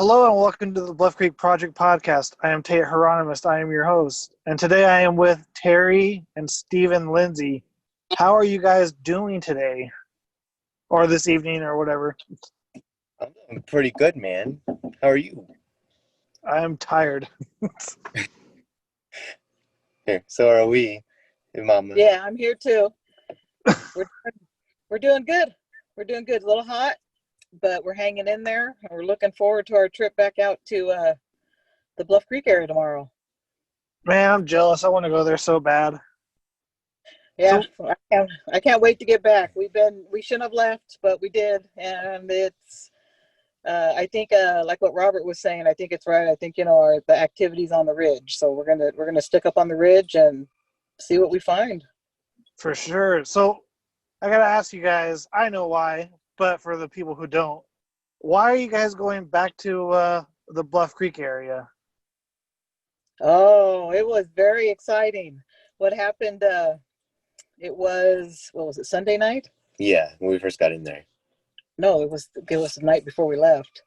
Hello and welcome to the Bluff Creek Project Podcast. I am Tate Hieronymus. I am your host. And today I am with Teri and Steven Lindsay. How are you guys doing today? Or this evening or whatever? I'm doing pretty good, man. How are you? I am tired. So are we, Mama. Yeah, I'm here too. We're doing good. We're doing good. A little hot, but we're hanging in there. We're looking forward to our trip back out to the Bluff Creek area tomorrow. Man, I'm jealous. I want to go there so bad. Yeah, I can't wait to get back. We shouldn't have left, but we did, and it's. I think, like what Robert was saying, I think it's right. I think the activities on the ridge. So we're gonna stick up on the ridge and see what we find. For sure. So I gotta ask you guys. I know why, but for the people who don't, why are you guys going back to the Bluff Creek area? Oh, it was very exciting. What happened? It was, what was it, Sunday night? Yeah, when we first got in there. No, it was the night before we left.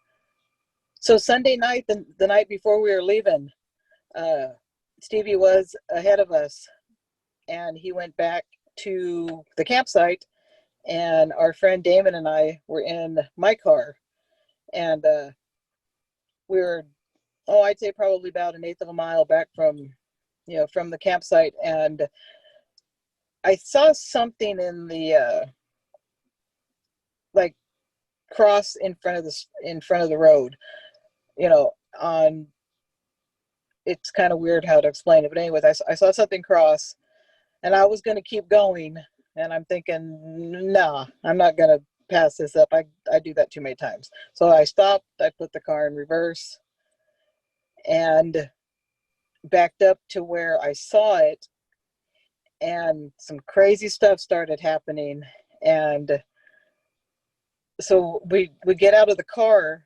So Sunday night, the night before we were leaving, Stevie was ahead of us, and he went back to the campsite, and our friend Damon and I were in my car, and we were, I'd say probably about an eighth of a mile back from the campsite, and I saw something in the like cross in front of the road. It's kind of weird how to explain it, but anyways, I saw something cross, and I was going to keep going, and I'm thinking, nah, I'm not going to pass this up. I do that too many times. So I stopped, I put the car in reverse and backed up to where I saw it, and some crazy stuff started happening. And so we get out of the car.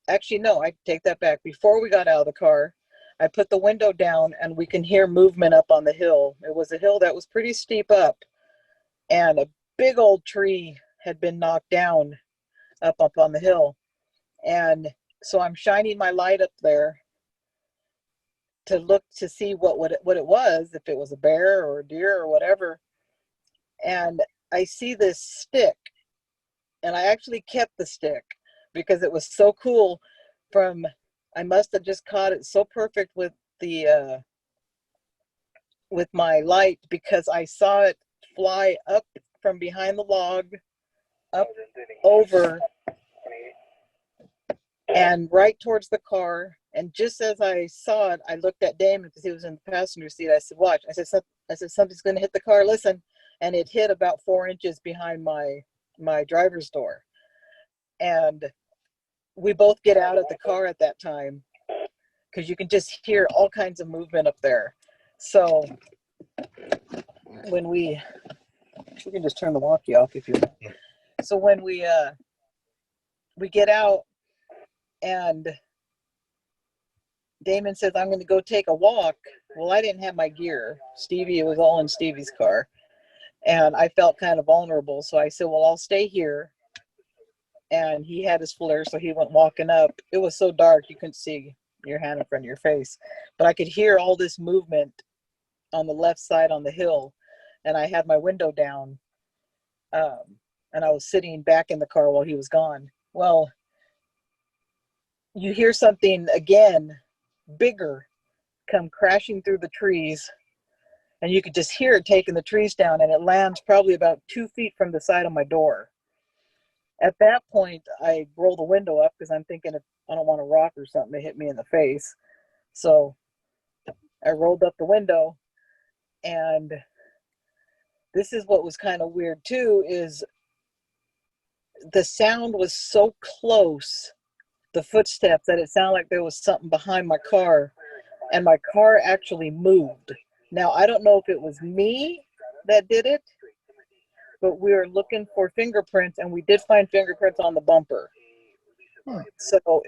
Actually, no, I take that back. Before we got out of the car, I put the window down, and we can hear movement up on the hill. It was a hill that was pretty steep up, and a big old tree had been knocked down up on the hill. And so I'm shining my light up there to look to see what it was, if it was a bear or a deer or whatever. And I see this stick, and I actually kept the stick because it was so cool. I must have just caught it so perfect with with my light, because I saw it fly up from behind the log, up over and right towards the car. And just as I saw it, I looked at Damon because he was in the passenger seat. I said, "Watch." I said, "Something's going to hit the car. Listen." And it hit about 4 inches behind my driver's door. And we both get out of the car at that time, because you can just hear all kinds of movement up there. So when we can just turn the walkie off if you want. So when we get out, and Damon says, "I'm going to go take a walk." Well, I didn't have my gear. It was all in Stevie's car. And I felt kind of vulnerable. So I said, "Well, I'll stay here." And he had his flare, so he went walking up. It was so dark, you couldn't see your hand in front of your face. But I could hear all this movement on the left side on the hill. And I had my window down. And I was sitting back in the car while he was gone. Well, you hear something again, bigger, come crashing through the trees. And you could just hear it taking the trees down. And it lands probably about 2 feet from the side of my door. At that point, I roll the window up because I'm thinking, if I don't want a rock or something to hit me in the face. So I rolled up the window, and this is what was kind of weird too, is the sound was so close, the footsteps, that it sounded like there was something behind my car, and my car actually moved. Now, I don't know if it was me that did it, but we were looking for fingerprints, and we did find fingerprints on the bumper. So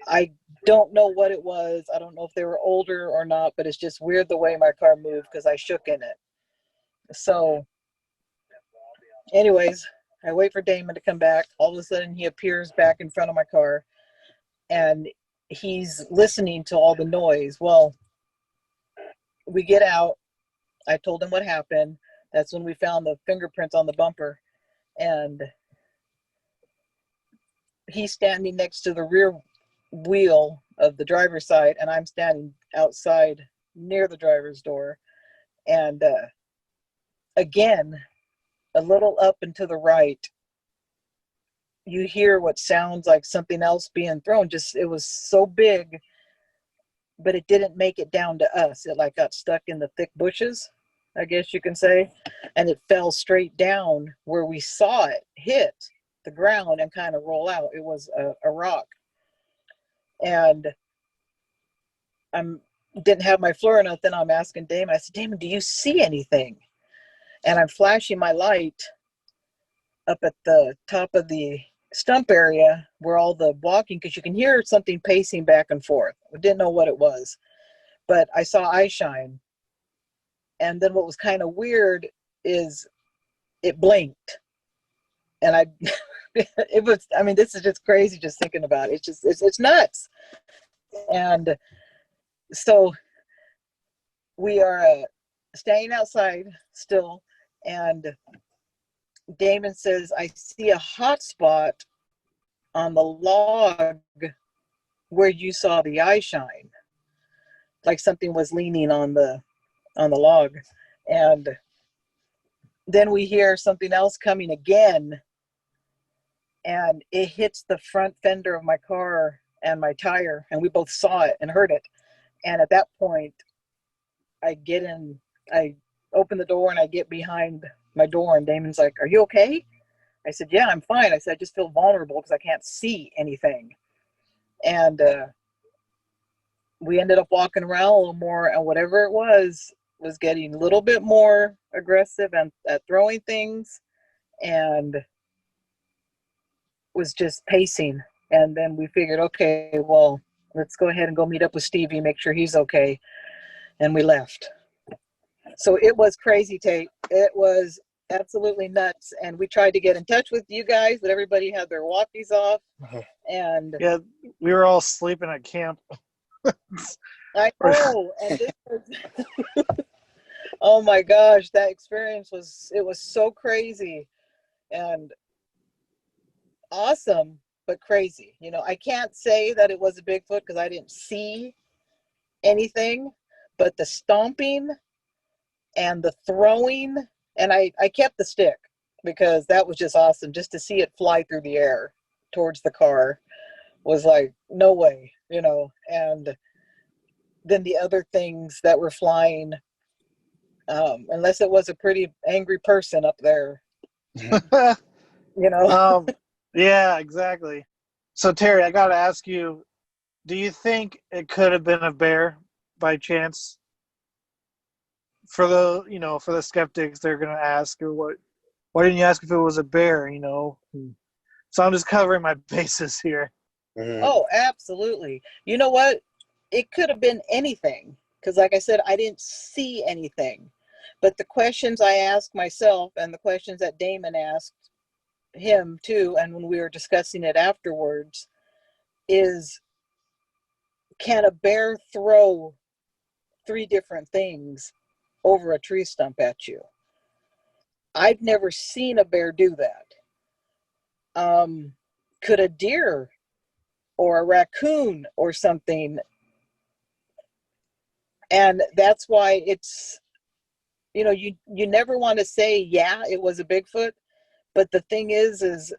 I don't know what it was. I don't know if they were older or not, but it's just weird the way my car moved because I shook in it. So anyways, I wait for Damon to come back. All of a sudden he appears back in front of my car, and he's listening to all the noise. Well, we get out. I told him what happened. That's when we found the fingerprints on the bumper, and he's standing next to the rear wheel of the driver's side, and I'm standing outside near the driver's door. And again, a little up and to the right, you hear what sounds like something else being thrown. Just, it was so big, but it didn't make it down to us. It like got stuck in the thick bushes, I guess you can say, and it fell straight down where we saw it hit the ground and kind of roll out. It was a rock. And didn't have my fluorinote then. I'm asking Damon. I said, Damon, do you see anything? And I'm flashing my light up at the top of the stump area where all the walking, because you can hear something pacing back and forth. I didn't know what it was, but I saw eye shine. And then what was kind of weird is it blinked. And it was, I mean, this is just crazy just thinking about it. It's nuts. And so we are staying outside still, and Damon says, I see a hot spot on the log where you saw the eye shine, like something was leaning on the log. And then we hear something else coming again, and it hits the front fender of my car and my tire, and we both saw it and heard it. And at that point, I open the door and I get behind my door, and Damon's like, are you okay? I said, yeah, I'm fine. I said, I just feel vulnerable because I can't see anything. And we ended up walking around a little more, and whatever it was getting a little bit more aggressive and at throwing things, and was just pacing. And then we figured, okay, well, let's go ahead and go meet up with Stevie, make sure he's okay. And we left. So it was crazy, Tate. It was absolutely nuts. And we tried to get in touch with you guys, but everybody had their walkies off. And yeah, we were all sleeping at camp. I know. And this was, oh my gosh, that experience was so crazy and awesome, but crazy. You know, I can't say that it was a Bigfoot because I didn't see anything, but the stomping and the throwing, and I kept the stick because that was just awesome. Just to see it fly through the air towards the car was like, no way, you know. And then the other things that were flying, unless it was a pretty angry person up there, you know. Yeah, exactly. So Teri, I got to ask you, do you think it could have been a bear by chance? For the skeptics, they're going to ask, or why didn't you ask if it was a bear, you know? So I'm just covering my bases here. Mm-hmm. Oh, absolutely. You know what? It could have been anything. Because like I said, I didn't see anything. But the questions I asked myself and the questions that Damon asked him too, and when we were discussing it afterwards, is, can a bear throw 3 different things over a tree stump at you? I've never seen a bear do that. Could a deer or a raccoon or something? And that's why it's, you know, you never want to say, yeah, it was a Bigfoot. But the thing is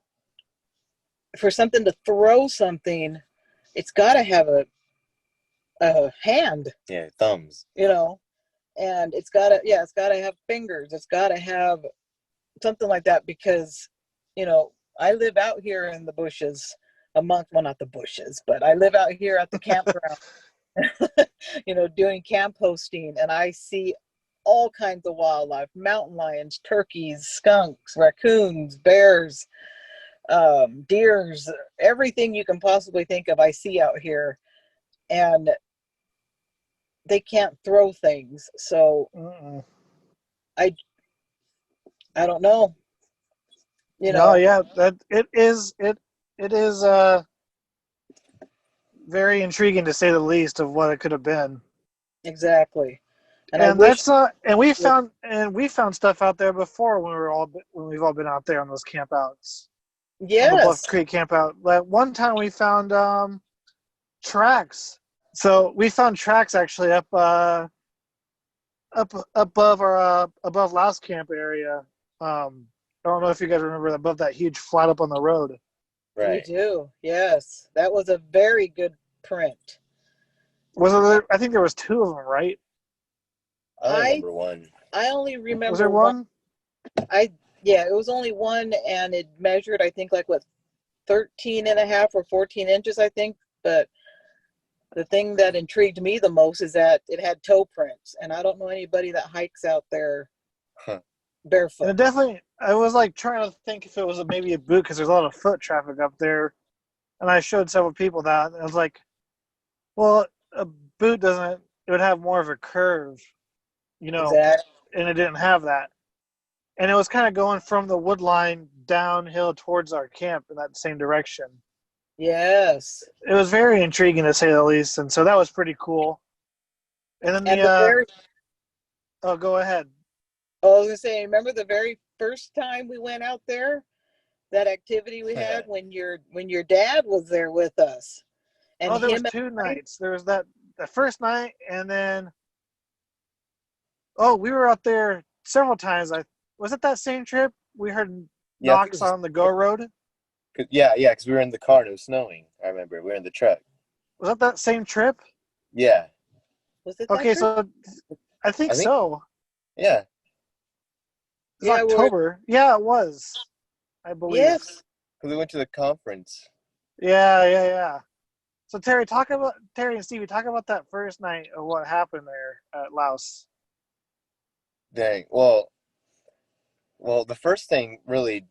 for something to throw something, it's got to have a hand. Yeah, thumbs. You know, and it's got to have fingers. It's got to have something like that because, you know, I live out here in the bushes well, not the bushes, but I live out here at the campground, you know, doing camp hosting, and I see all kinds of wildlife: mountain lions, turkeys, skunks, raccoons, bears, deers, everything you can possibly think of I see out here. And they can't throw things. So I don't know. You know. No, yeah, that it is very intriguing to say the least of what it could have been. Exactly. And I And wish. that's and we found stuff out there before when we've all been out there on those campouts on the Bluff Yes. Creek campout. Like one time we found tracks. So we found tracks actually up above our above last camp area. I don't know if you guys remember above that huge flat up on the road. We Right. do. Yes. That was a very good print. I think there was two of them, right? I remember one. I only remember Was there one? Yeah, it was only one, and it measured, I think, like what, 13 and a half or 14 inches, I think. But the thing that intrigued me the most is that it had toe prints, and I don't know anybody that hikes out there barefoot. And it definitely, I was like trying to think if it was maybe a boot because there's a lot of foot traffic up there. And I showed several people that. And I was like, well, a boot it would have more of a curve, Exactly. and it didn't have that. And it was kind of going from the wood line downhill towards our camp in that same direction. Yes. It was very intriguing to say the least. And so that was pretty cool. And then oh, go ahead. I was gonna say, remember the very first time we went out there? That activity we had when your dad was there with us. And there was two nights. There was the first night, and then we were out there several times. Was it that same trip we heard knocks on the Go Road? Yeah, because we were in the car and it was snowing. I remember we were in the truck. Was that same trip? Yeah. Was it? Okay, so I think so. Yeah. It's October. Yeah, it was. I believe. Yes. Because we went to the conference. Yeah. So Teri and Stevie, talk about that first night of what happened there at Laos. Dang. Well, the first thing really,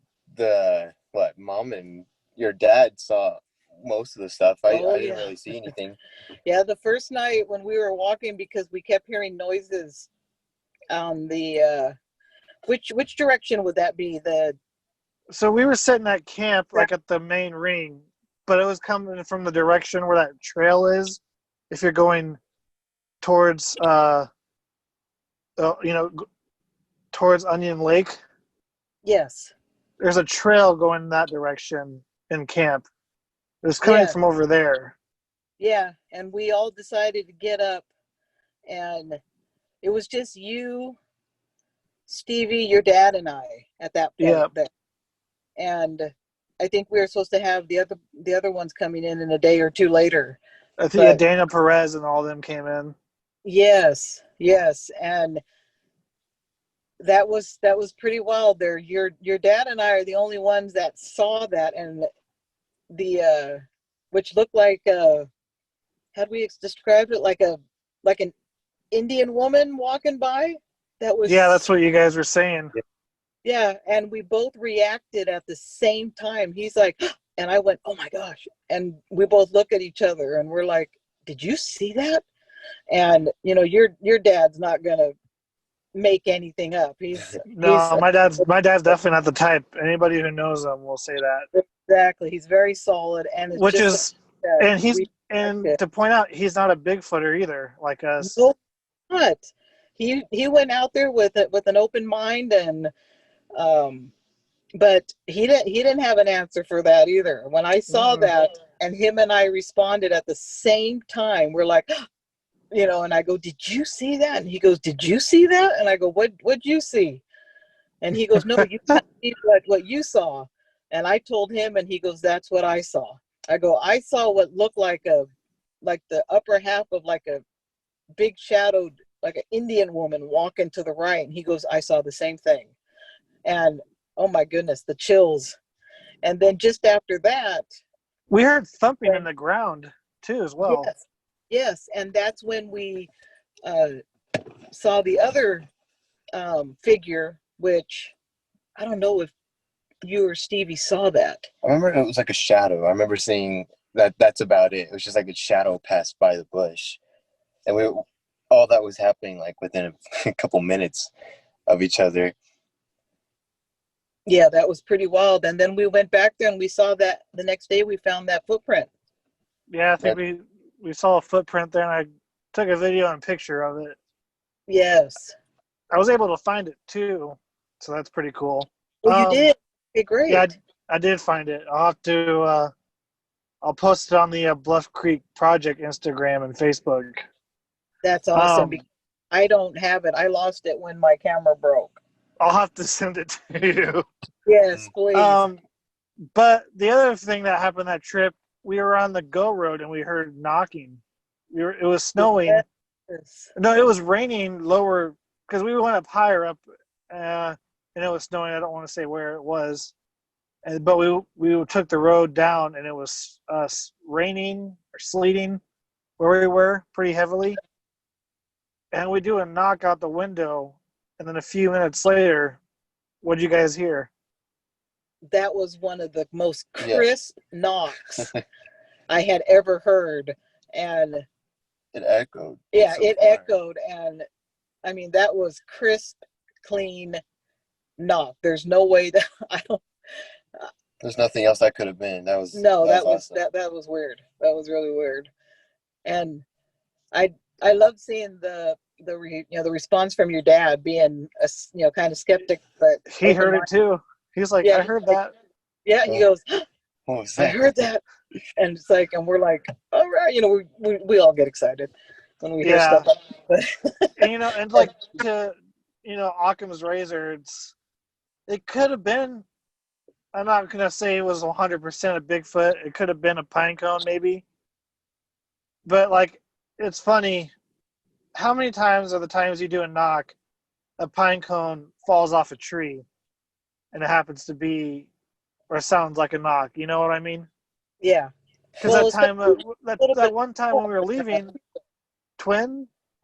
Mom and your dad saw most of the stuff. I didn't really see anything. Yeah, the first night when we were walking, because we kept hearing noises on the which direction would that be? So we were sitting at camp, like at the main ring, but it was coming from the direction where that trail is. If you're going towards, towards Onion Lake. Yes. There's a trail going that direction in camp. It was coming from over there. Yeah, and we all decided to get up, and it was just you, Stevie, your dad, and I at that point. Yeah. And I think we were supposed to have the other ones coming in a day or two later. I think Dana Perez and all of them came in. Yes, and that was pretty wild there. Your dad and I are the only ones that saw that, and the which looked like how do we describe it, like an Indian woman walking by. That was that's what you guys were saying. Yeah, and we both reacted at the same time. He's like, and I went, oh my gosh. And we both look at each other and we're like, did you see that? And your dad's not gonna make anything up. My dad's definitely not the type. Anybody who knows him will say that. Exactly. He's very solid, and to point out, he's not a Bigfooter either, like us. No, not. He went out there with an open mind, and but he didn't have an answer for that either. When I saw that, and him and I responded at the same time, we're like, and I go, did you see that? And he goes, did you see that? And I go, what'd you see? And he goes, no, you can't see what you saw. And I told him, and he goes, that's what I saw. I go, I saw what looked like the upper half of like a big shadowed, like an Indian woman walking to the right. And he goes, I saw the same thing. And oh my goodness, the chills. And then just after that, we heard thumping in the ground too, as well. Yes. And that's when we saw the other figure, which I don't know if you or Stevie saw that. I remember it was like a shadow. I remember seeing that. That's about it. It was just like a shadow passed by the bush, and all that was happening like within a couple minutes of each other. Yeah, that was pretty wild. And then we went back there and we saw that the next day we found that footprint. Yeah, I think we saw a footprint there, and I took a video and picture of it. Yes. I was able to find it too, so that's pretty cool. Well, you did. Okay, great. Yeah, I did find it. I'll have to. I'll post it on the Bluff Creek Project Instagram and Facebook. That's awesome. Because I don't have it. I lost it when my camera broke. I'll have to send it to you. Yes, please. But the other thing that happened that trip, we were on the Go Road and we heard knocking. It was snowing. Yes. No, it was raining lower because we went up higher up, and it was snowing. I don't want to say where it was, but we took the road down and it was raining or sleeting where we were pretty heavily. And we do a knock out the window, and then a few minutes later, what did you guys hear? That was one of the most crisp knocks I had ever heard. And it echoed. Yeah, it echoed. And I mean, that was crisp, clean knock. There's no way that there's nothing else that could have been. That was awesome. that was weird. That was really weird. And I love seeing the response from your dad, being kind of skeptic, but he heard it too. He's like, I heard that. Yeah, he goes, I heard that. And it's like, and we're like, all right, we all get excited when we hear stuff like that. And and like to Occam's razor, it could have been, I'm not gonna say it was 100% a Bigfoot. It could have been a pine cone maybe. But like, it's funny, how many times are the times you do a knock, a pine cone falls off a tree and it happens to be, or sounds like a knock, you know what I mean? Yeah. Because that one time when we were leaving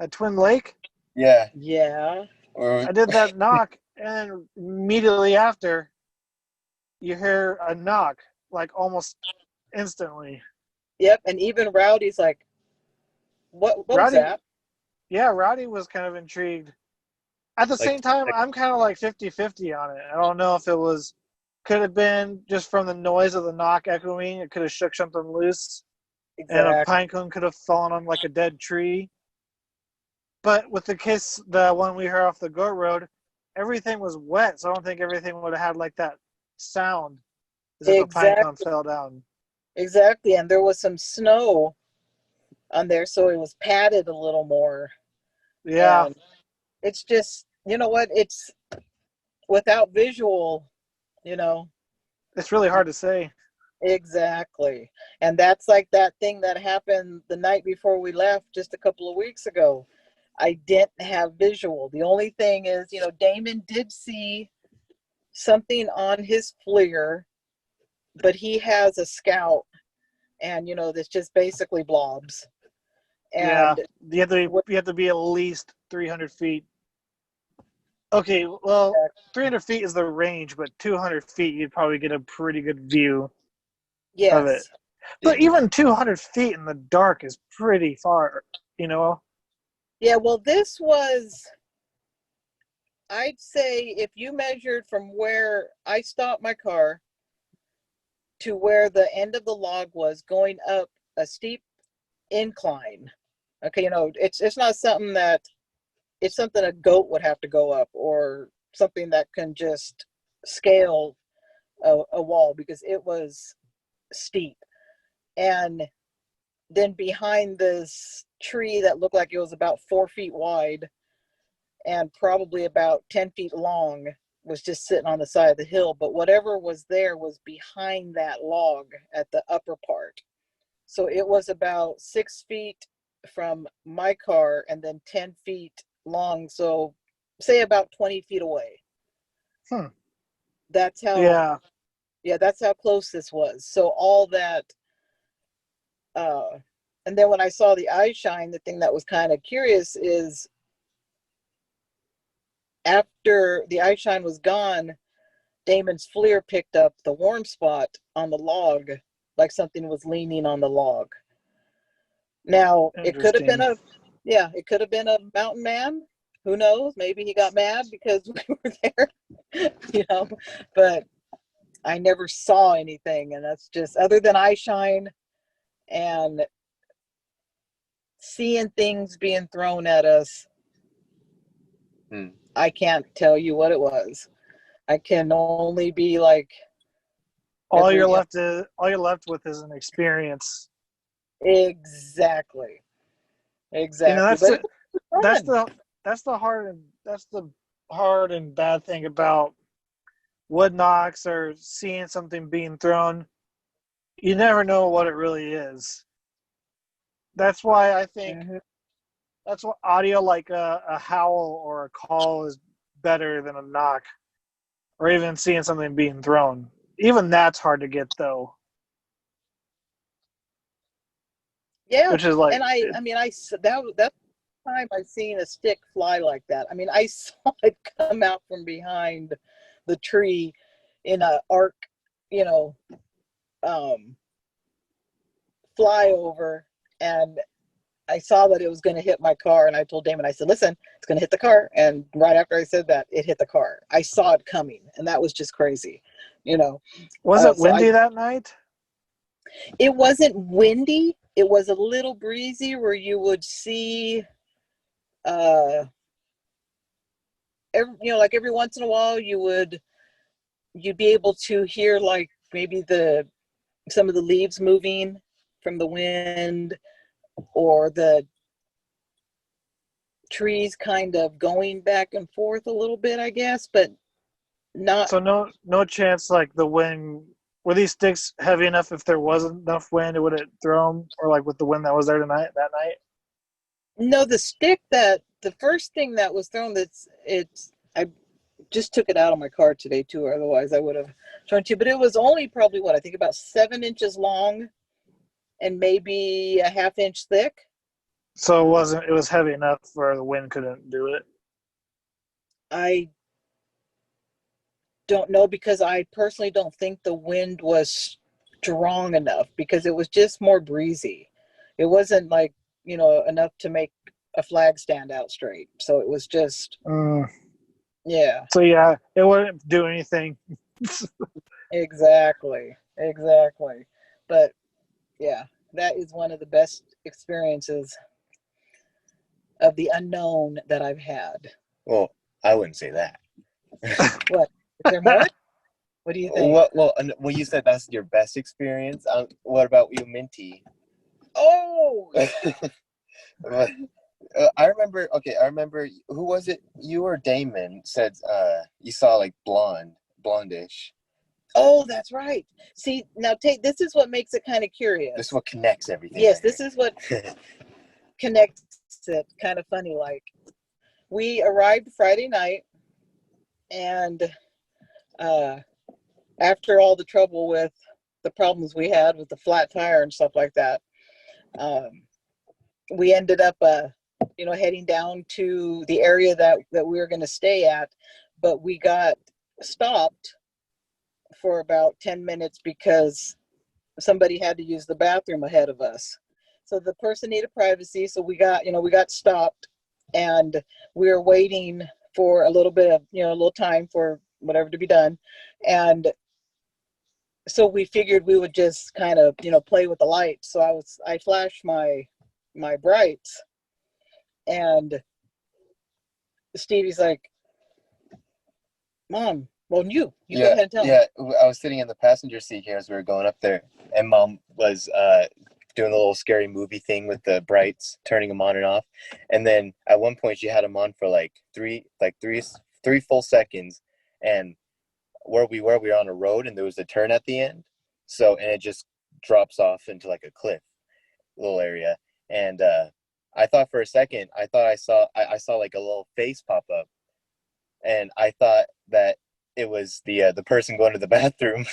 at Twin Lake. Yeah. Yeah. I did that knock, and immediately after, you hear a knock, like almost instantly. Yep, and even Rowdy's like, what was that? Yeah, Rowdy was kind of intrigued. At the same time, I'm kind of like 50-50 on it. I don't know if it could have been just from the noise of the knock echoing. It could have shook something loose. Exactly. And a pine cone could have fallen on like a dead tree. But with the one we heard off the Go Road, everything was wet, so I don't think everything would have had like that sound as if a pine cone fell down. Exactly, and there was some snow on there, so it was padded a little more. Yeah. And it's just, it's without visual, It's really hard to say. Exactly. And that's like that thing that happened the night before we left just a couple of weeks ago. I didn't have visual. The only thing is, Damon did see something on his FLIR, but he has a Scout, and that's just basically blobs. And you have to be at least 300 feet. Okay, well, 300 feet is the range, but 200 feet, you'd probably get a pretty good view of it. But even 200 feet in the dark is pretty far, Yeah, well, this was, I'd say, if you measured from where I stopped my car to where the end of the log was, going up a steep incline. Okay, it's not something that, it's something a goat would have to go up, or something that can just scale a wall, because it was steep. And then behind this tree that looked like it was about 4 feet wide and probably about 10 feet long was just sitting on the side of the hill. But whatever was there was behind that log at the upper part. So it was about 6 feet from my car and then 10 feet long. So say about 20 feet away. That's how, that's how close this was. So all that, and then when I saw the eye shine, the thing that was kind of curious is after the eye shine was gone, Damon's FLIR picked up the warm spot on the log, like something was leaning on the log. Now, it could have been a mountain man. Who knows? Maybe he got mad because we were there, but I never saw anything. And that's just, other than eye shine and seeing things being thrown at us. I can't tell you what it was. I can only be like, all you're left with is an experience. Exactly. That's the hard and bad thing about wood knocks or seeing something being thrown. You never know what it really is. That's why I think that's what audio like a howl or a call is better than a knock, or even seeing something being thrown. Even that's hard to get though. Yeah, which is like, and that time I seen a stick fly like that. I mean, I saw it come out from behind the tree in a arc, flyover, and I saw that it was going to hit my car, and I told Damon, I said, listen, it's going to hit the car. And right after I said that, it hit the car. I saw it coming, and that was just crazy, Was it windy that night? It wasn't windy. It was a little breezy where you would see, like every once in a while you'd be able to hear like maybe some of the leaves moving from the wind, or the trees kind of going back and forth a little bit, I guess, but not. So no chance like the wind. Were these sticks heavy enough if there wasn't enough wind, would it throw them? Or like with the wind that was there that night? No, the first thing that was thrown, I just took it out of my car today too, otherwise I would have shown to you. But it was only probably I think about 7 inches long and maybe a ½ inch thick. So it was heavy enough where the wind couldn't do it? I don't know, because I personally don't think the wind was strong enough, because it was just more breezy. It wasn't like, enough to make a flag stand out straight. So it was just, yeah. So yeah, it wouldn't do anything. Exactly. But yeah, that is one of the best experiences of the unknown that I've had. Well, I wouldn't say that. What? Is there more? What do you think? Well, you said that's your best experience. What about you, Minty? Oh! I remember, who was it? You or Damon said you saw like blondish. Oh, that's right. See, now Tate, this is what makes it kind of curious. This is what connects everything. Yes, this is what connects it. Kind of funny. Like, we arrived Friday night, and after all the trouble with the problems we had with the flat tire and stuff like that, we ended up, heading down to the area that we were going to stay at, but we got stopped for about 10 minutes because somebody had to use the bathroom ahead of us. So the person needed privacy. So we got stopped, and we were waiting for a little bit of, a little time for whatever to be done. And so we figured we would just kind of, play with the lights. So I flashed my brights, and Stevie's like, Mom, well, you go ahead and tell me. Yeah, I was sitting in the passenger seat here as we were going up there, and Mom was doing a little scary movie thing with the brights, turning them on and off. And then at one point she had them on for like three full seconds, and where we were on a road, and there was a turn at the end. So, and it just drops off into like a cliff little area. And I thought for a second, I saw like a little face pop up, and I thought that it was the person going to the bathroom.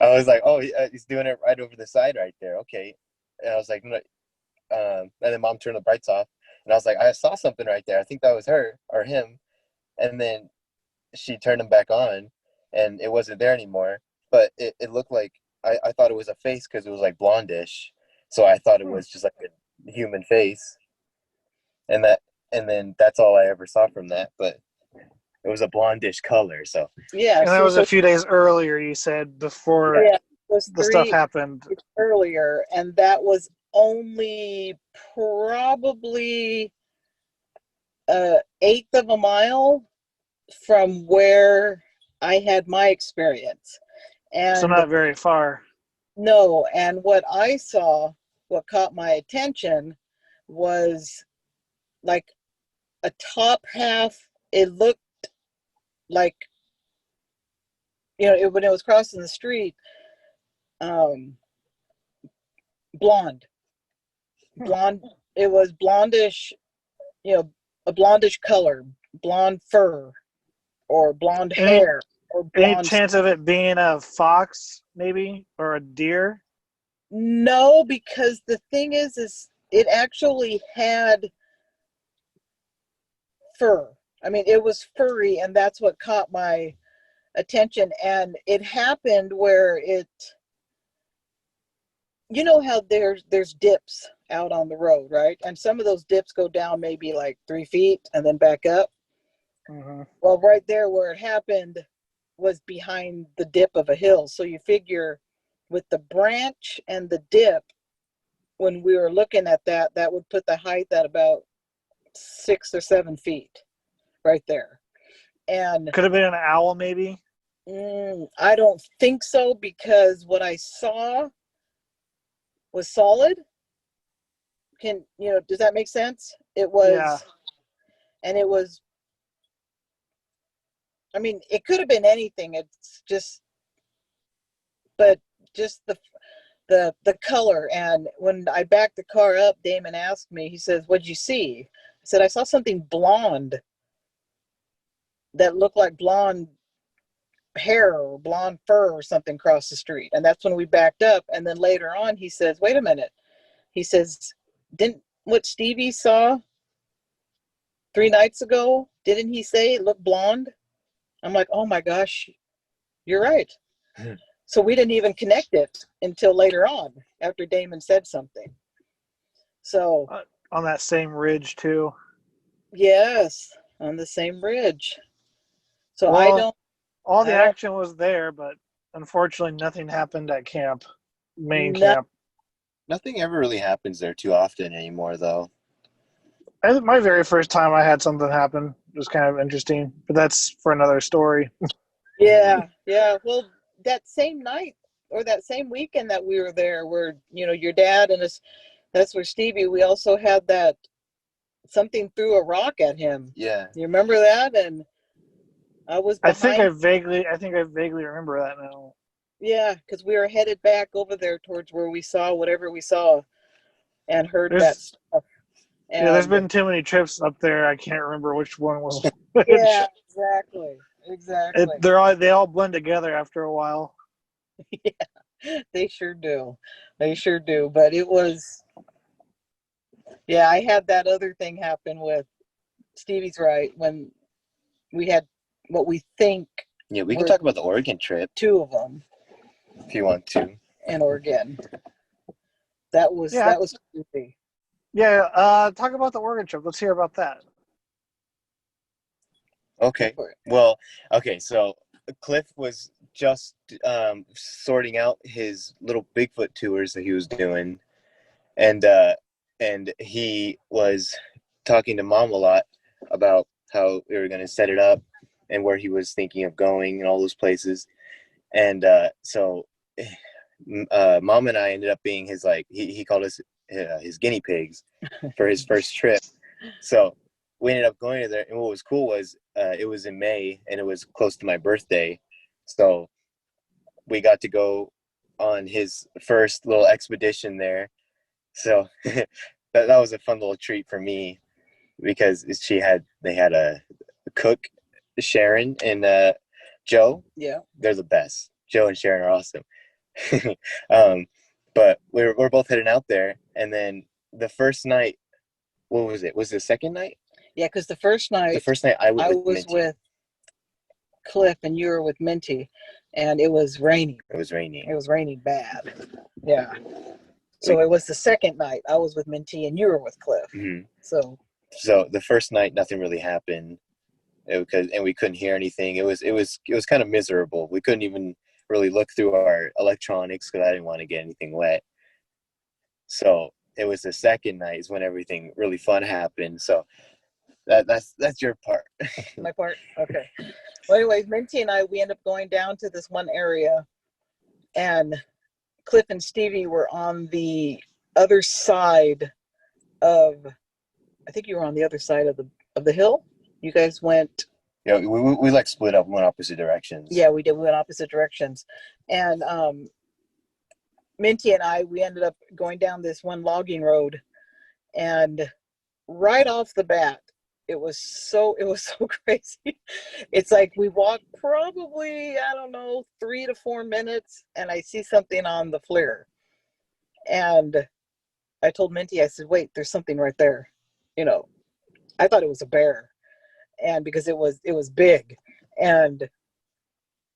I was like, oh, he's doing it right over the side right there. Okay. And I was like, and then Mom turned the brights off, and I was like, I saw something right there. I think that was her or him. And then she turned them back on, and it wasn't there anymore. But it looked like, I thought it was a face because it was like blondish. So I thought it was just like a human face. And then that's all I ever saw from that. But it was a blondish color. So yeah. And that was a few days earlier, you said, before. Yeah. was the stuff 3 happened. earlier, and that was only probably an eighth of a mile from where I had my experience. So And not very far. no, and what I saw, what caught my attention was like a top half. It looked like, when it was crossing the street, blonde. It was blondish, a blondish color, blonde fur, or blonde hair, or Any blonde. chance of it being a fox, maybe, or a deer? No, because the thing is it actually had fur. I mean, it was furry, and that's what caught my attention. And it happened where how there's dips out on the road, right? And some of those dips go down maybe like 3 feet and then back up. Mm-hmm. Well, right there where it happened was behind the dip of a hill. So you figure with the branch and the dip, when we were looking at that, that would put the height at about 6 or 7 feet right there. And Could have been an owl, maybe. I don't think so, because what I saw was solid. Does that make sense? It was, Yeah. and it was, I mean, it could have been anything. It's just, but just the color. And when I backed the car up, Damon asked me, he says, "What'd you see?" I said, "I saw something blonde that looked like blonde hair or blonde fur or something cross the street." And that's when we backed up. And then later on, he says, "Wait a minute." He says, "Didn't what Stevie saw 3 nights ago, didn't he say it looked blonde?" I'm like, "Oh my gosh, you're right." So we didn't even connect it until later on, after Damon said something. So On that same ridge, too. yes, on the same ridge. So Well, all the action was there, but unfortunately nothing happened at main camp. Nothing ever really happens there too often anymore, though. My very first time I had something happen. It was kind of interesting, but that's for another story. Yeah. Well, that same night or that same weekend that we were there, where your dad and us, that's where Stevie. We also had that something threw a rock at him. Yeah. You remember that? And I was behind. I think I vaguely remember that now. Yeah, because we were headed back over there towards where we saw whatever we saw, and heard that stuff. And, there's been too many trips up there. I can't remember which one was which. Yeah, exactly. They all blend together after a while. Yeah, they sure do. But it was, yeah, I had that other thing happen with Stevie's right when we had what we think. Yeah, we can talk about the Oregon trip. 2 of them. If you want to. In Oregon. That was creepy. Yeah, talk about the Oregon trip. Let's hear about that. Okay. Well, so Cliff was just sorting out his little Bigfoot tours that he was doing, and he was talking to Mom a lot about how we were going to set it up and where he was thinking of going and all those places. And so Mom and I ended up being his, like, he called us his guinea pigs for his first trip. So we ended up going to there, and what was cool was it was in May, and it was close to my birthday. So we got to go on his first little expedition there. So that was a fun little treat for me, because they had a cook, Sharon and Joe. Yeah, they're the best. Joe and Sharon are awesome. But we're both heading out there, and then the first night, what was it? Was it the second night? Yeah, because the first night I was with Cliff and you were with Minty, and it was raining. It was raining bad. Yeah. So it was the second night I was with Minty and you were with Cliff. Mm-hmm. So the first night nothing really happened, and we couldn't hear anything. It was kind of miserable. We really look through our electronics because I didn't want to get anything wet. So it was the second night is when everything really fun happened. So that's your part. My part? Okay. Well, anyways, Minty and I, we end up going down to this one area, and Cliff and Stevie were on the other side of, I think you were on the other side of the hill. You guys went. Yeah, we like split up, went opposite directions. Yeah, we did. We went opposite directions. And Minty and I, we ended up going down this one logging road, and right off the bat, it was so crazy. It's like we walked probably, I don't know, 3 to 4 minutes, and I see something on the FLIR. And I told Minty, I said, wait, there's something right there. You know, I thought it was a bear, and because it was big. And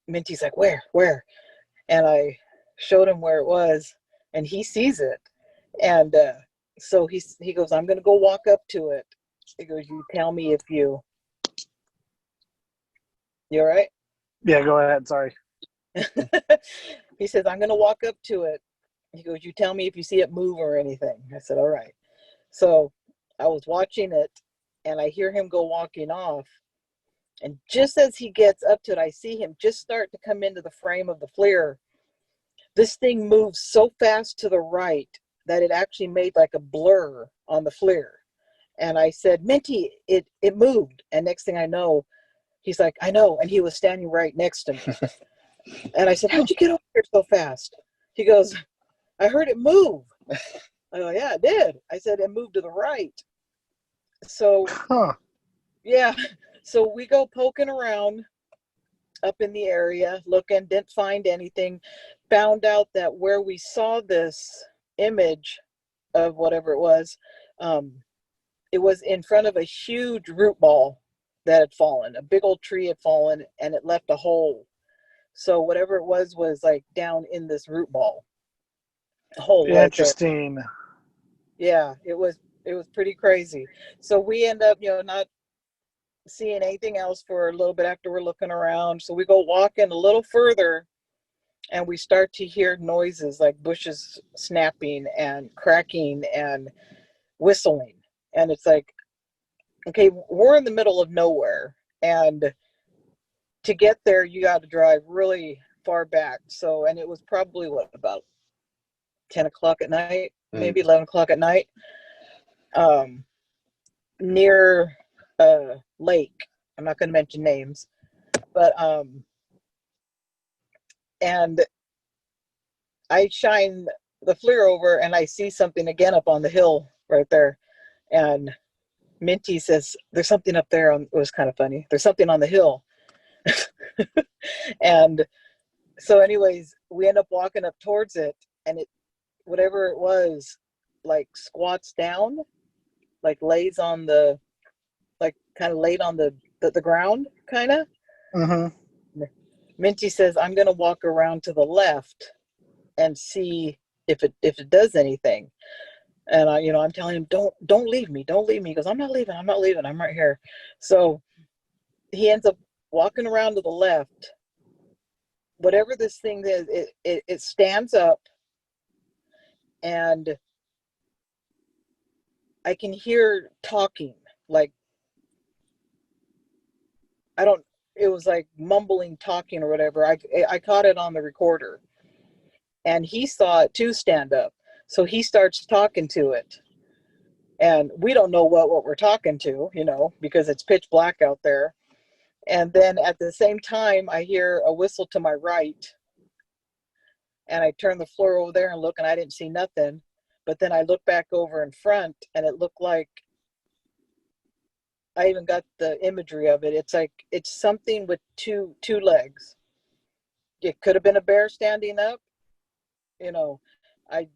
Minty's like, where? And I showed him where it was, and he sees it. And so he goes, I'm going to go walk up to it. He goes, you tell me if you all right? Yeah, go ahead. Sorry. He says, I'm going to walk up to it. He goes, you tell me if you see it move or anything. I said, all right. So I was watching it, and I hear him go walking off. And just as he gets up to it, I see him just start to come into the frame of the FLIR. This thing moves so fast to the right that it actually made like a blur on the FLIR. And I said, Minty, it moved. And next thing I know, he's like, I know. And he was standing right next to me. And I said, how'd you get over here so fast? He goes, I heard it move. I go, yeah, it did. I said, it moved to the right. So, yeah. So we go poking around up in the area, looking, didn't find anything. Found out that where we saw this image of whatever it was in front of a huge root ball that had fallen. A big old tree had fallen, and it left a hole. So whatever it was like down in this root ball hole. Interesting. Right there. Yeah, it was pretty crazy. So we end up, not seeing anything else for a little bit after we're looking around. So we go walking a little further, and we start to hear noises like bushes snapping and cracking and whistling. And it's like, okay, we're in the middle of nowhere, and to get there, you got to drive really far back. So, and it was probably about 10 o'clock at night, maybe 11 o'clock at night, near a lake. I'm not going to mention names, but, and I shine the FLIR over, and I see something again up on the hill right there. And Minty says, there's something up there. It was kind of funny. There's something on the hill. And so anyways, we end up walking up towards it, and it, whatever it was, like squats down, like lays on the, like kind of laid on the ground, kind of. Mm-hmm. Minty says, I'm going to walk around to the left and see if it does anything. And I'm telling him, don't leave me. He goes, I'm not leaving. I'm right here. So he ends up walking around to the left. Whatever this thing is, it stands up, and I can hear talking, like, it was like mumbling, talking or whatever. I caught it on the recorder, and he saw it too stand up. So he starts talking to it, and we don't know what we're talking to, because it's pitch black out there. And then at the same time, I hear a whistle to my right, and I turn the floor over there and look, and I didn't see nothing. But then I look back over in front, and it looked like, I even got the imagery of it. It's like, it's something with two legs. It could have been a bear standing up. I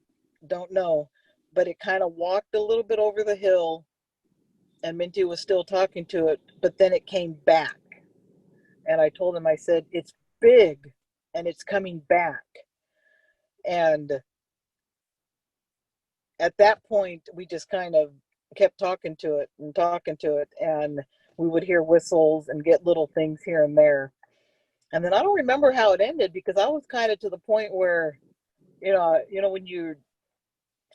don't know. But it kind of walked a little bit over the hill, and Minty was still talking to it, but then it came back. And I told him, I said, it's big, and it's coming back. And at that point, we just kind of kept talking to it, and we would hear whistles and get little things here and there. And then I don't remember how it ended, because I was kind of to the point where, when you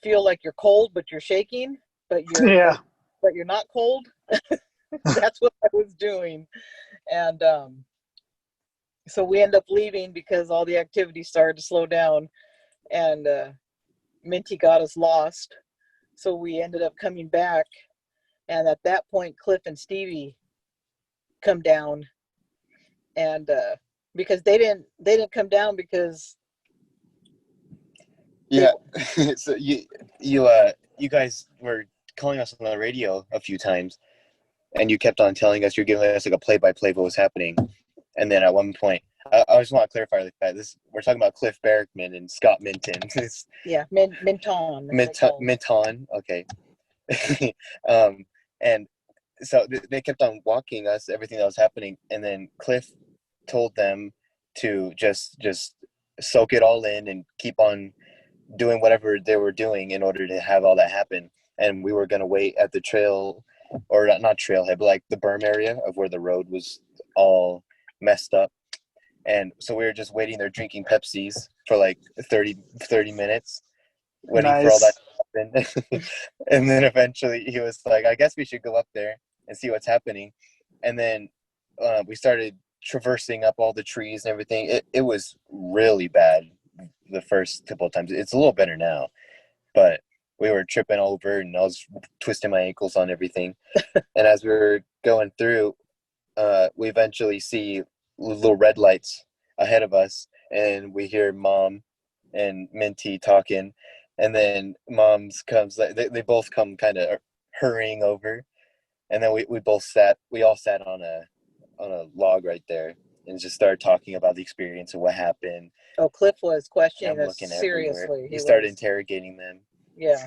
feel like you're cold but you're shaking, but you're not cold. That's what I was doing. And so we end up leaving because all the activity started to slow down, and Minty got us lost. So we ended up coming back, and at that point Cliff and Stevie come down, and because they didn't come down because So you guys were calling us on the radio a few times, and you kept on telling us, you're giving us like a play-by-play of what was happening. And then at one point, I just want to clarify that we're talking about Cliff Barrickman and Scott Minton. Minton. Minton. Okay. And so they kept on walking us everything that was happening, and then Cliff told them to just soak it all in and keep on doing whatever they were doing in order to have all that happen. And we were going to wait at the trail, or not trailhead, but like the berm area of where the road was all messed up. And so we were just waiting there drinking Pepsis for like 30 minutes, waiting for all that to happen. And then eventually he was like, I guess we should go up there and see what's happening. And then we started traversing up all the trees and everything. It was really bad the first couple of times. It's a little better now, but we were tripping over, and I was twisting my ankles on everything. And as we were going through, we eventually see little red lights ahead of us, and we hear Mom and Minty talking. And then Mom's comes, they both come kind of hurrying over, and then we all sat on a log right there and just started talking about the experience and what happened. Oh, Cliff was questioning us seriously. He started interrogating them. Yeah.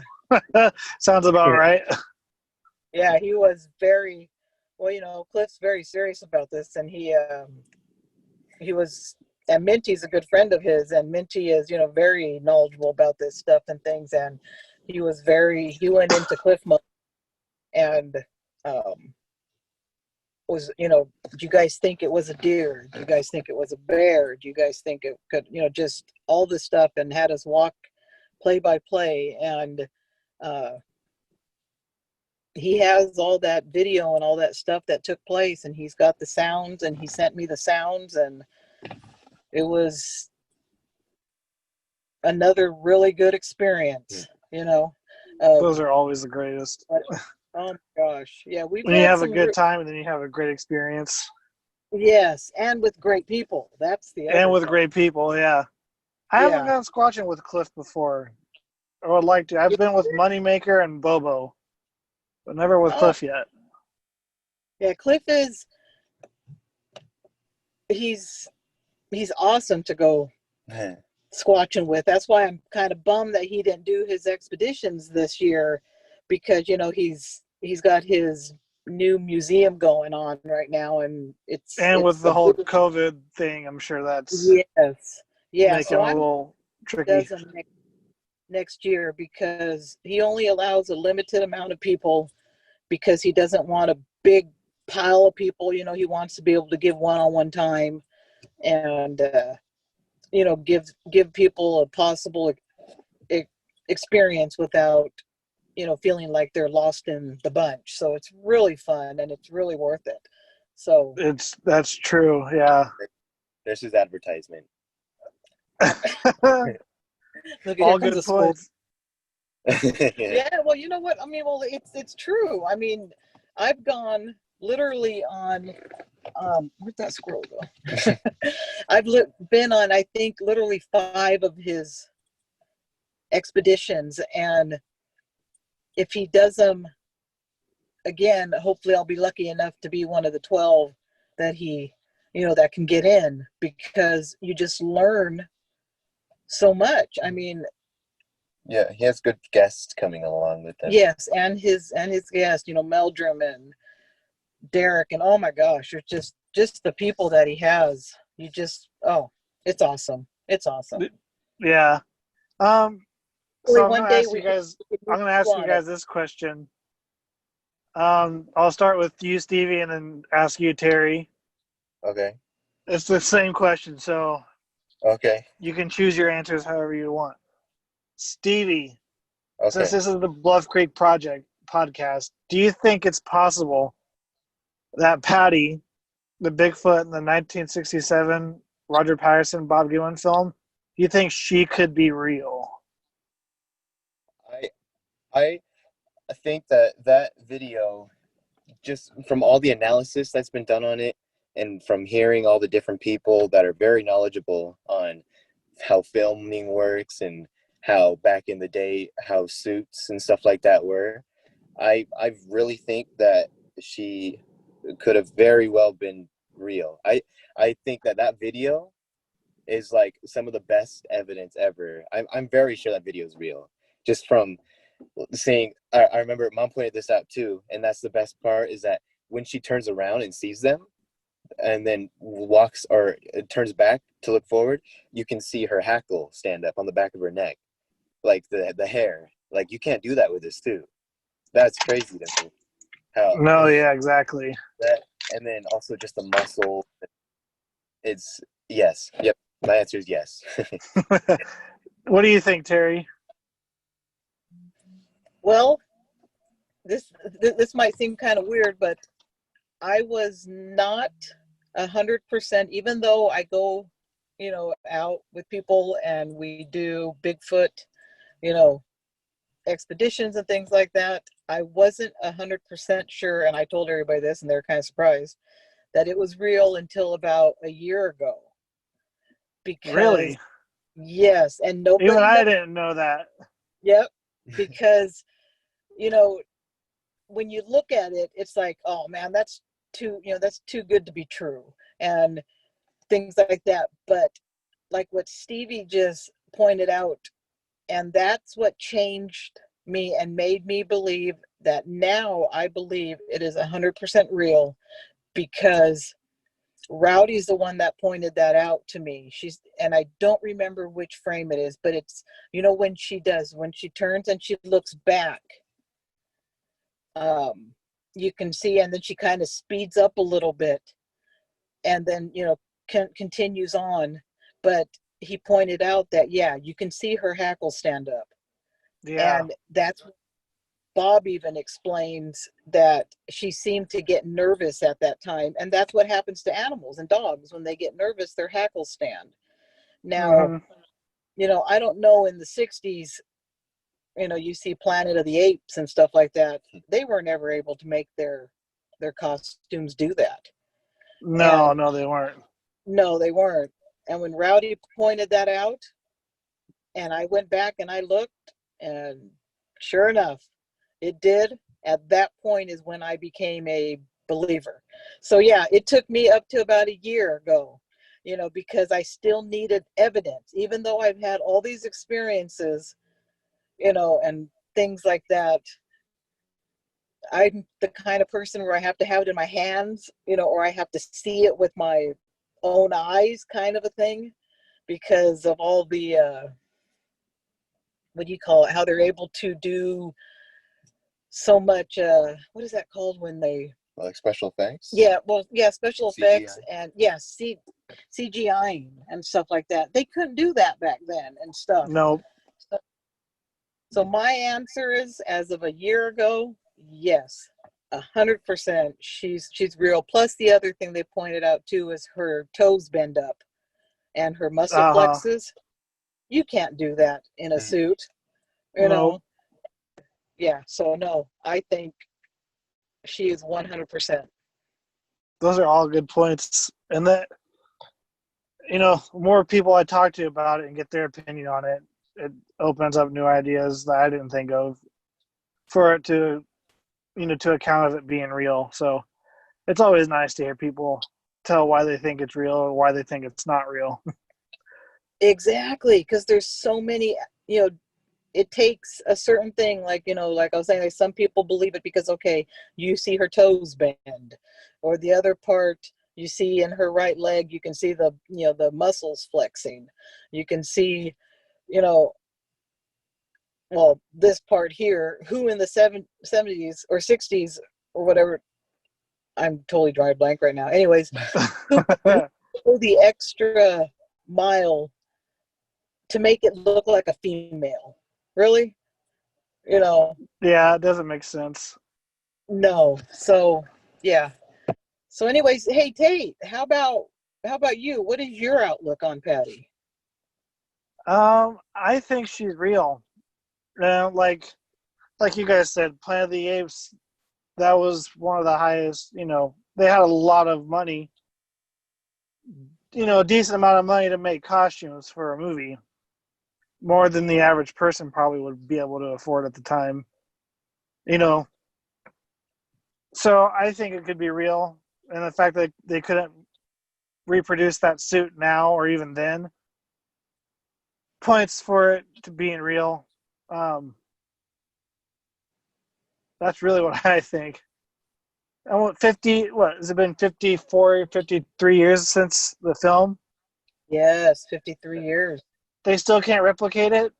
Sounds about right. Yeah, he was very, Cliff's very serious about this, and he was, and Minty's a good friend of his, and Minty is, very knowledgeable about this stuff and things, and he went into Cliff mode, and was, do you guys think it was a deer? Do you guys think it was a bear? Do you guys think it could, just all this stuff, and had us walk play by play. And he has all that video and all that stuff that took place, and he's got the sounds, and he sent me the sounds, and it was another really good experience, Those are always the greatest. Oh my gosh. Yeah, when you have a good time, and then you have a great experience. Yes, and with great people. That's the other And with thing. great people, yeah. I haven't gone squatching with Cliff before. I would like to. I've been with Moneymaker and Bobo, but never with Cliff yet. Yeah, Cliff he's awesome to go squatching with. That's why I'm kind of bummed that he didn't do his expeditions this year, because he's got his new museum going on right now, and it's with the whole COVID thing, I'm sure that's making a little tricky. Next year, because he only allows a limited amount of people, because he doesn't want a big pile of people. He wants to be able to give one-on-one time, and give people a possible experience without feeling like they're lost in the bunch. So it's really fun, and it's really worth it. So that's true. Yeah. There's his advertisement. Look, all good points. Yeah, well, you know what? I mean, well, it's true. I mean, I've gone literally on where'd that squirrel go? I've been on, I think, literally 5 of his expeditions, and if he does them again, hopefully I'll be lucky enough to be one of the 12 that he, that can get in, because you just learn so much. I mean, yeah, he has good guests coming along with him. Yes, and his guests, Meldrum and Derek, and oh my gosh, it's just the people that he has. It's awesome. It's awesome. Yeah. So I'm going to ask you guys this question. I'll start with you, Stevie, and then ask you, Teri. Okay. It's the same question, so Okay. you can choose your answers however you want. Stevie, since Okay. this is the Bluff Creek Project Podcast, do you think it's possible that Patty, the Bigfoot in the 1967 Roger Patterson, Bob Dylan film, do you think she could be real? I think that video, just from all the analysis that's been done on it, and from hearing all the different people that are very knowledgeable on how filming works and how back in the day how suits and stuff like that were, I really think that she could have very well been real. I think that video is like some of the best evidence ever. I'm very sure that video is real, just from seeing. I remember Mom pointed this out too, and that's the best part, is that when she turns around and sees them and then walks or turns back to look forward, you can see her hackle stand up on the back of her neck, like the hair. Like, you can't do that with this too. That's crazy to me. How No, yeah, exactly. that, and then also just the muscle. It's yes, yep. My answer is yes. What do you think, Teri? Well, this might seem kind of weird, but I was not 100%, even though I go, out with people and we do Bigfoot, expeditions and things like that. I wasn't 100% sure, and I told everybody this, and they're kind of surprised, that it was real until about a year ago. Because, Really? yes, and nobody. Even I didn't know that. Yep, because when you look at it, it's like, oh man, that's too good to be true, and things like that. But like what Stevie just pointed out, and that's what changed me and made me believe that now I believe it is 100% real, because Rowdy's the one that pointed that out to me. And I don't remember which frame it is, but it's, when she turns and she looks back, you can see, and then she kind of speeds up a little bit, and then, continues on. But he pointed out that, yeah, you can see her hackle stand up. Yeah. And that's, Bob even explains that she seemed to get nervous at that time. And that's what happens to animals and dogs. When they get nervous, their hackles stand. Now, I don't know, in the 60s, you see Planet of the Apes and stuff like that. They were never able to make their costumes do that. No, they weren't. No, they weren't. And when Rowdy pointed that out, and I went back and I looked, and sure enough, it did. At that point is when I became a believer. So yeah, it took me up to about a year ago, because I still needed evidence, even though I've had all these experiences, and things like that. I'm the kind of person where I have to have it in my hands, or I have to see it with my own eyes, kind of a thing, because of all the, what do you call it, how they're able to do so much, what is that called when they, like special effects? Yeah, well, yeah, special effects, CGI. and yeah, CGI and stuff like that. They couldn't do that back then and stuff. No. So my answer is, as of a year ago, yes, 100%. She's real. Plus, the other thing they pointed out too is her toes bend up, and her muscle flexes. You can't do that in a suit, know. Yeah. So no, I think she is 100%. Those are all good points, and that, more people I talk to about it and get their opinion on it, it opens up new ideas that I didn't think of for it to, to account of it being real. So it's always nice to hear people tell why they think it's real or why they think it's not real. Exactly, because there's so many, it takes a certain thing, like, like I was saying, like some people believe it because, okay, you see her toes bend, or the other part you see in her right leg, you can see the, the muscles flexing. You can see, well, this part here, who in the 70s or 60s or whatever, I'm totally dry blank right now. Anyways, go the extra mile to make it look like a female. Really? You know? Yeah, it doesn't make sense. No. So, yeah. So anyways, hey Tate, how about you? What is your outlook on Patty? I think she's real. Like you guys said, Planet of the Apes, that was one of the highest, they had a lot of money, a decent amount of money to make costumes for a movie. More than the average person probably would be able to afford at the time. So I think it could be real. And the fact that they couldn't reproduce that suit now or even then points for it to being real. That's really what I think. And what has it been 54, 53 years since the film? Yes, 53 years. They still can't replicate it?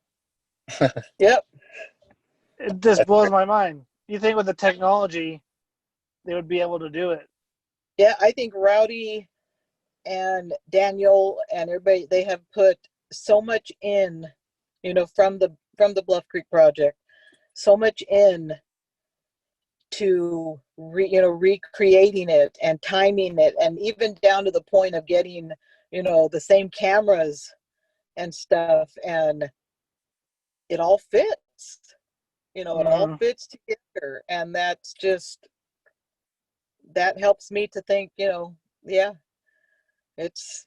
Yep. It just blows my mind. You think with the technology, they would be able to do it? Yeah, I think Rowdy and Daniel and everybody, they have put so much in, from the Bluff Creek Project, so much in to recreating it and timing it, and even down to the point of getting the same cameras and stuff, and it all fits. It all fits together, and that's just, that helps me to think, yeah, it's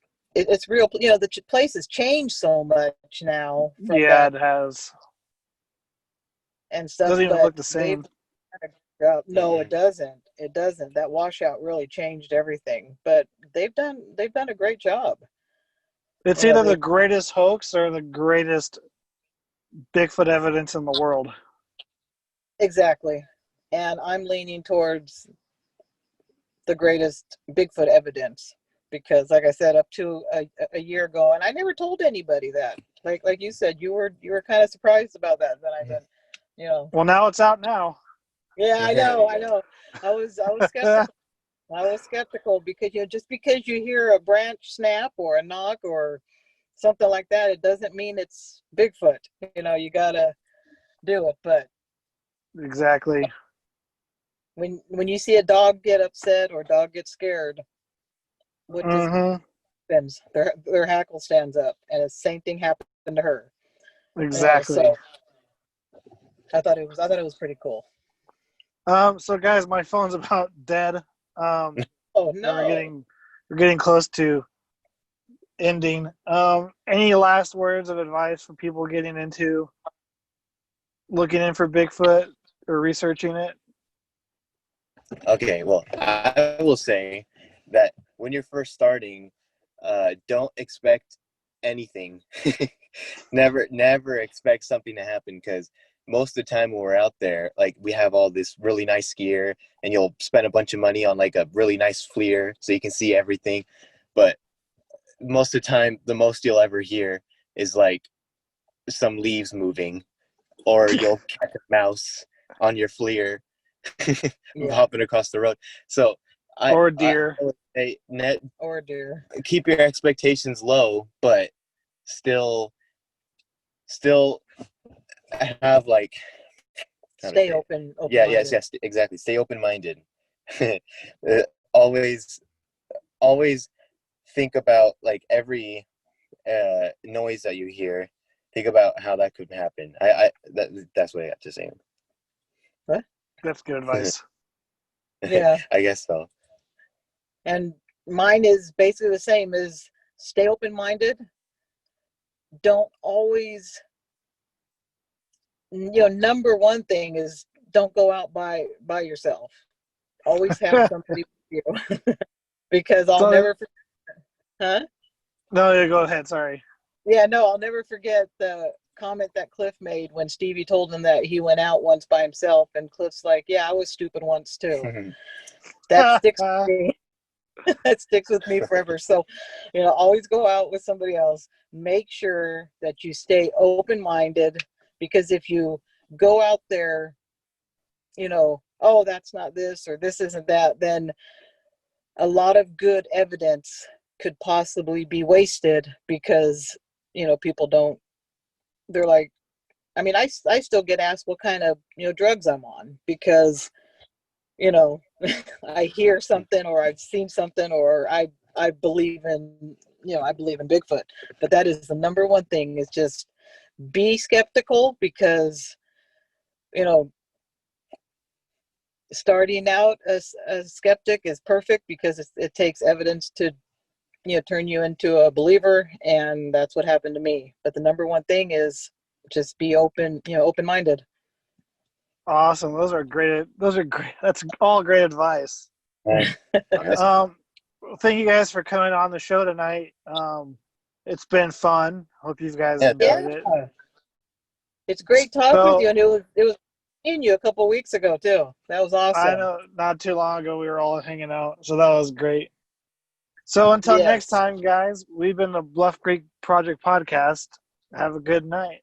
real. The place has changed so much now. Yeah, it has. And stuff. Doesn't even look the same. No, it doesn't. It doesn't. That washout really changed everything. But they've done a great job. It's either the greatest hoax or the greatest Bigfoot evidence in the world. Exactly. And I'm leaning towards the greatest Bigfoot evidence, because like I said, up to a year ago, and I never told anybody that. Like you said, you were kind of surprised about that. Then I did, Well, now it's out now. Yeah, I know. I was skeptical. I was skeptical because just because you hear a branch snap or a knock or something like that, it doesn't mean it's Bigfoot. You gotta do it. But exactly, when you see a dog get upset or a dog get scared, what happens? Their hackle stands up, and the same thing happened to her. Exactly. So I thought it was pretty cool. So guys, my phone's about dead. Oh no. We're getting close to ending. Any last words of advice for people getting into looking in for Bigfoot or researching it? Okay, well, I will say that when you're first starting, don't expect anything. never expect something to happen, because most of the time when we're out there, like, we have all this really nice gear, and you'll spend a bunch of money on like a really nice FLIR so you can see everything. But most of the time, the most you'll ever hear is like some leaves moving, or you'll catch a mouse on your FLIR hopping across the road. So or deer. I would say or deer. Keep your expectations low, but still have like stay open. Yes, exactly. Stay open-minded. Always think about like every noise that you hear. Think about how that could happen. That's what I got to say. What? That's good advice. Yeah, I guess so. And mine is basically the same: is stay open-minded. Don't always, number one thing is don't go out by yourself. Always have somebody with you. Because I'll never forget. Huh? No, yeah, go ahead. Sorry. Yeah, no, I'll never forget the comment that Cliff made when Stevie told him that he went out once by himself, and Cliff's like, "Yeah, I was stupid once too." That sticks with me. That sticks with me forever. So, always go out with somebody else. Make sure that you stay open-minded, because if you go out there, oh, that's not this or this isn't that, then a lot of good evidence could possibly be wasted because, people don't, they're like, I mean, I still get asked what kind of, drugs I'm on because, I hear something or I've seen something or I believe in, I believe in Bigfoot. But that is the number one thing, is just be skeptical because, starting out as a skeptic is perfect because it takes evidence to, turn you into a believer. And that's what happened to me. But the number one thing is just be open, open-minded. Awesome. Those are great. That's all great advice. Right. Thank you guys for coming on the show tonight. It's been fun. Hope you guys enjoyed it. It's great talking with you, and it was seeing you a couple of weeks ago too. That was awesome. I know, not too long ago we were all hanging out, so that was great. So until next time, guys, we've been the Bluff Creek Project Podcast. Have a good night.